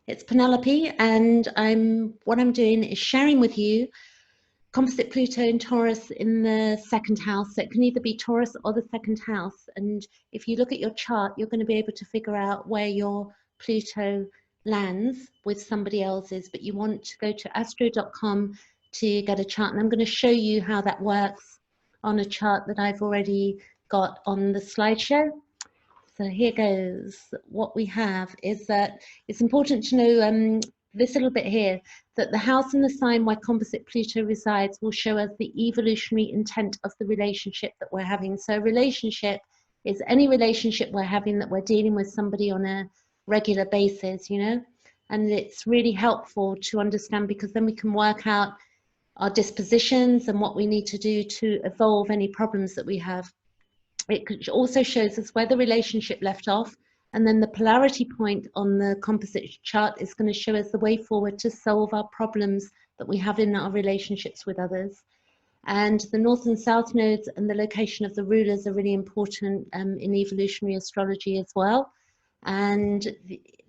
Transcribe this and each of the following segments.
It's Penelope, and what I'm doing is sharing with you Composite Pluto and Taurus in the second house. So it can either be Taurus or the second house. And if you look at your chart, you're going to be able to figure out where your Pluto lands with somebody else's. But you want to go to astro.com to get a chart. And I'm going to show you how that works on a chart that I've already got on the slideshow. So here goes. What we have is that it's important to know this little bit here, that the house and the sign where Composite Pluto resides will show us the evolutionary intent of the relationship that we're having. So a relationship is any relationship we're having that we're dealing with somebody on a regular basis, you know, and it's really helpful to understand, because then we can work out our dispositions and what we need to do to evolve any problems that we have. It also shows us where the relationship left off, and then the polarity point on the composite chart is going to show us the way forward to solve our problems that we have in our relationships with others. And the north and south nodes and the location of the rulers are really important in evolutionary astrology as well. And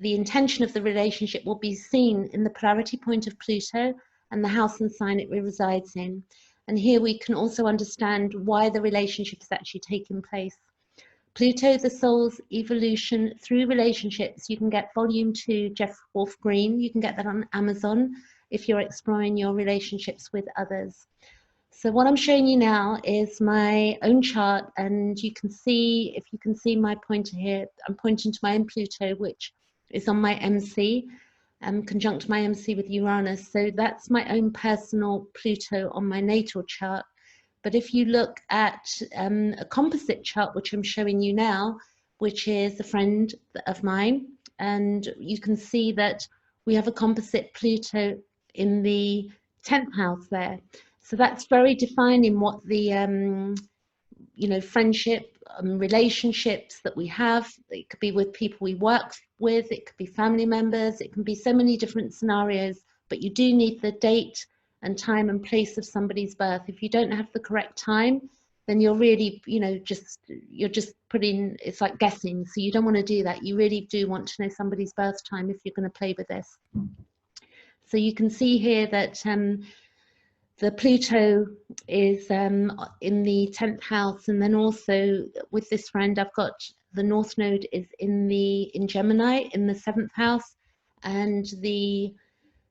the intention of the relationship will be seen in the polarity point of Pluto and the house and sign it resides in. And here we can also understand why the relationship is actually taking place. Pluto, the soul's evolution through relationships. You can get volume 2, Jeff Wolf Green. You can get that on Amazon if you're exploring your relationships with others. So what I'm showing you now is my own chart, and you can see, if you can see my pointer here, I'm pointing to my own Pluto, which is on my MC. Conjunct my MC with Uranus. So that's my own personal Pluto on my natal chart. But if you look at a composite chart, which I'm showing you now, which is a friend of mine, and you can see that we have a composite Pluto in the 10th house there. So that's very defining what the you know, friendship, relationships that we have. It could be with people we work with, it could be family members, it can be so many different scenarios, but you do need the date and time and place of somebody's birth. If you don't have the correct time, then you're really, you know, you're just putting, it's like guessing. So you don't want to do that. You really do want to know somebody's birth time if you're going to play with this. So you can see here that the Pluto is in the 10th house, and then also with this friend, I've got the North Node is in Gemini in the 7th house, and the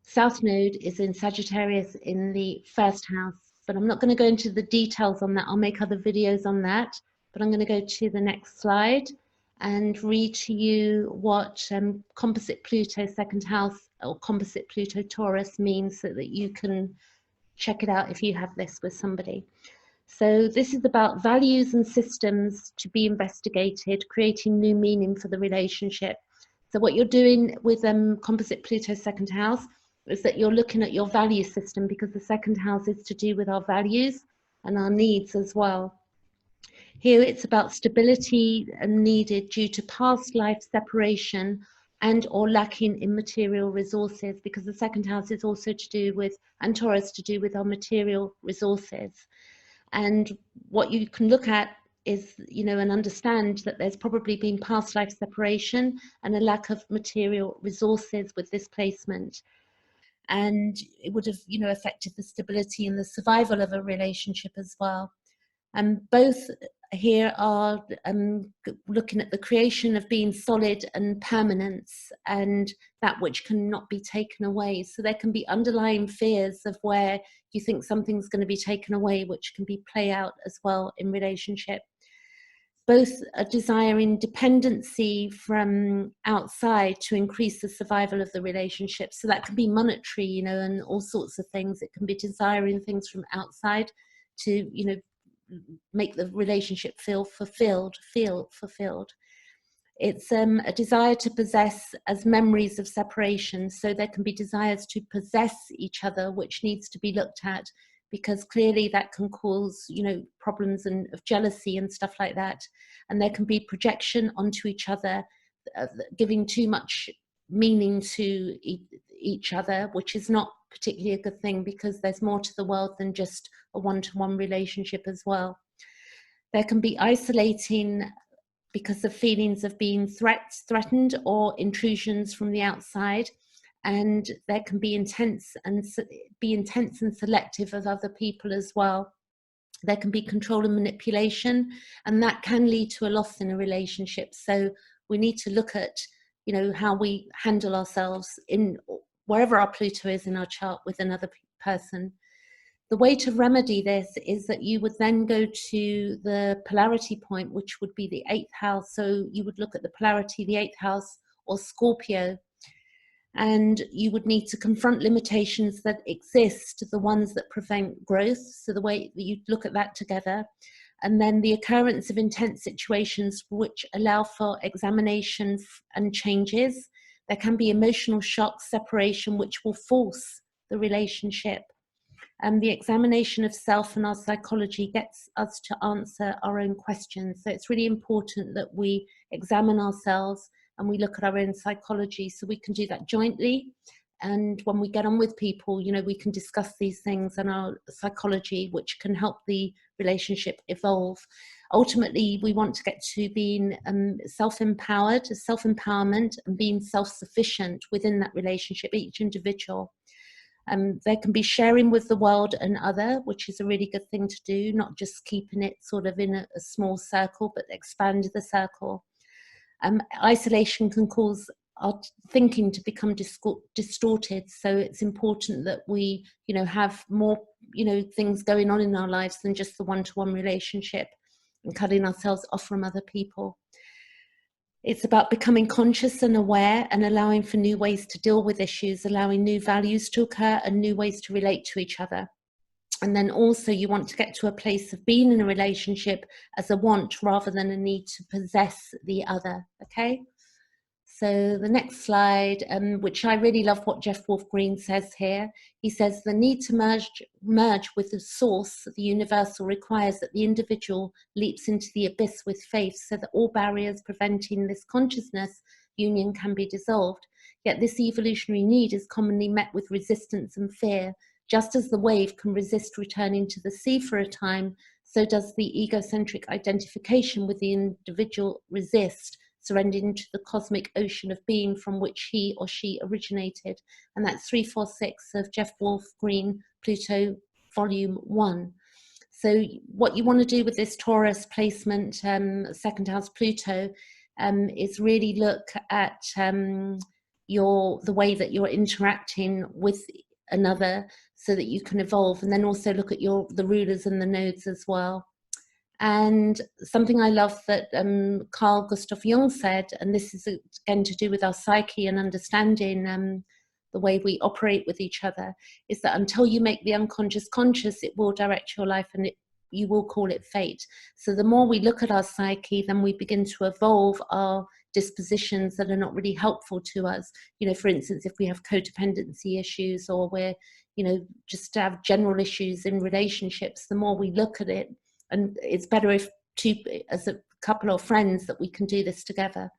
South Node is in Sagittarius in the 1st house. But I'm not going to go into the details on that. I'll make other videos on that. But I'm going to go to the next slide and read to you what Composite Pluto 2nd house or Composite Pluto Taurus means, so that you can check it out if you have this with somebody. So this is about values and systems to be investigated, creating new meaning for the relationship. So what you're doing with Composite Pluto 2nd house is that you're looking at your value system, because the 2nd house is to do with our values and our needs as well. Here it's about stability needed due to past life separation and or lacking in material resources, because the 2nd house is also to do with, and Taurus, to do with our material resources. And what you can look at is, you know, and understand that there's probably been past life separation and a lack of material resources with this placement. And it would have, you know, affected the stability and the survival of a relationship as well. And both here are looking at the creation of being solid and permanence, and that which cannot be taken away. So there can be underlying fears of where you think something's going to be taken away, which can be play out as well in relationship. Both are desiring dependency from outside to increase the survival of the relationship. So that can be monetary, you know, and all sorts of things. It can be desiring things from outside to, you know, make the relationship feel fulfilled. It's a desire to possess as memories of separation. So there can be desires to possess each other, which needs to be looked at, because clearly that can cause, you know, problems and of jealousy and stuff like that. And there can be projection onto each other, giving too much meaning to each other, which is not particularly a good thing, because there's more to the world than just a one-to-one relationship as well. There can be isolating because of feelings of being threatened or intrusions from the outside. and there can be intense and selective of other people as well. There can be control and manipulation, and that can lead to a loss in a relationship. So we need to look at, you know, how we handle ourselves in wherever our Pluto is in our chart with another person. The way to remedy this is that you would then go to the polarity point, which would be the 8th house. So you would look at the polarity, the 8th house, or Scorpio, and you would need to confront limitations that exist, the ones that prevent growth. So the way that you look at that together, and then the occurrence of intense situations which allow for examination and changes. There can be emotional shock, separation, which will force the relationship. And the examination of self and our psychology gets us to answer our own questions. So it's really important that we examine ourselves and we look at our own psychology. So we can do that jointly. And when we get on with people, you know, we can discuss these things and our psychology, which can help the relationship evolve. Ultimately, we want to get to being self-empowered, self-empowerment, and being self-sufficient within that relationship, each individual. There can be sharing with the world and other, which is a really good thing to do, not just keeping it sort of in a small circle, but expand the circle. Isolation can cause our thinking to become distorted. So it's important that we, you know, have more, you know, things going on in our lives than just the one-to-one relationship and cutting ourselves off from other people. It's about becoming conscious and aware and allowing for new ways to deal with issues, allowing new values to occur and new ways to relate to each other. And then also you want to get to a place of being in a relationship as a want rather than a need to possess the other, okay? So the next slide, which I really love what Jeff Wolf Green says here. He says the need to merge with the source, the universal, requires that the individual leaps into the abyss with faith so that all barriers preventing this consciousness union can be dissolved. Yet this evolutionary need is commonly met with resistance and fear. Just as the wave can resist returning to the sea for a time, so does the egocentric identification with the individual resist surrendering to the cosmic ocean of being from which he or she originated. And that's 346 of Jeff Wolf Green, Pluto, Volume 1. So what you want to do with this Taurus placement, second house Pluto, is really look at the way that you're interacting with another so that you can evolve, and then also look at the rulers and the nodes as well. And something I love that Carl Gustav Jung said, and this is again to do with our psyche and understanding the way we operate with each other, is that until you make the unconscious conscious, it will direct your life and you will call it fate. So the more we look at our psyche, then we begin to evolve our dispositions that are not really helpful to us. You know, for instance, if we have codependency issues or we're, you know, just have general issues in relationships, the more we look at it, and it's better if as a couple of friends that we can do this together.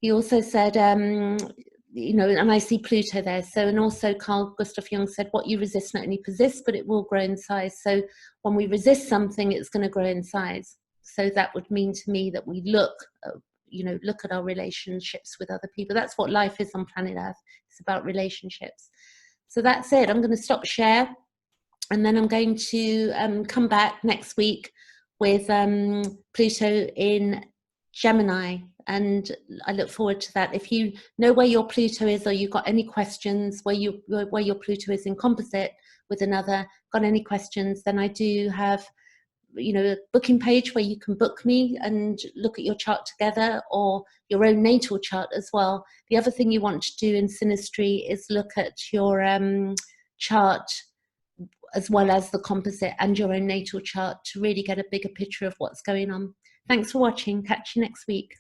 He also said, you know, and I see Pluto there. So, and also Carl Gustav Jung said, what you resist not only persists, but it will grow in size. So when we resist something, it's going to grow in size. So that would mean to me that we look at our relationships with other people. That's what life is on planet Earth. It's about relationships. So that's it. I'm going to stop share. And then I'm going to come back next week with Pluto in Gemini. And I look forward to that. If you know where your Pluto is, or you've got any questions where your Pluto is in Composite with another, got any questions, then I do have, you know, a booking page where you can book me and look at your chart together, or your own natal chart as well. The other thing you want to do in Synastry is look at your chart as well as the Composite and your own natal chart to really get a bigger picture of what's going on. Thanks for watching. Catch you next week.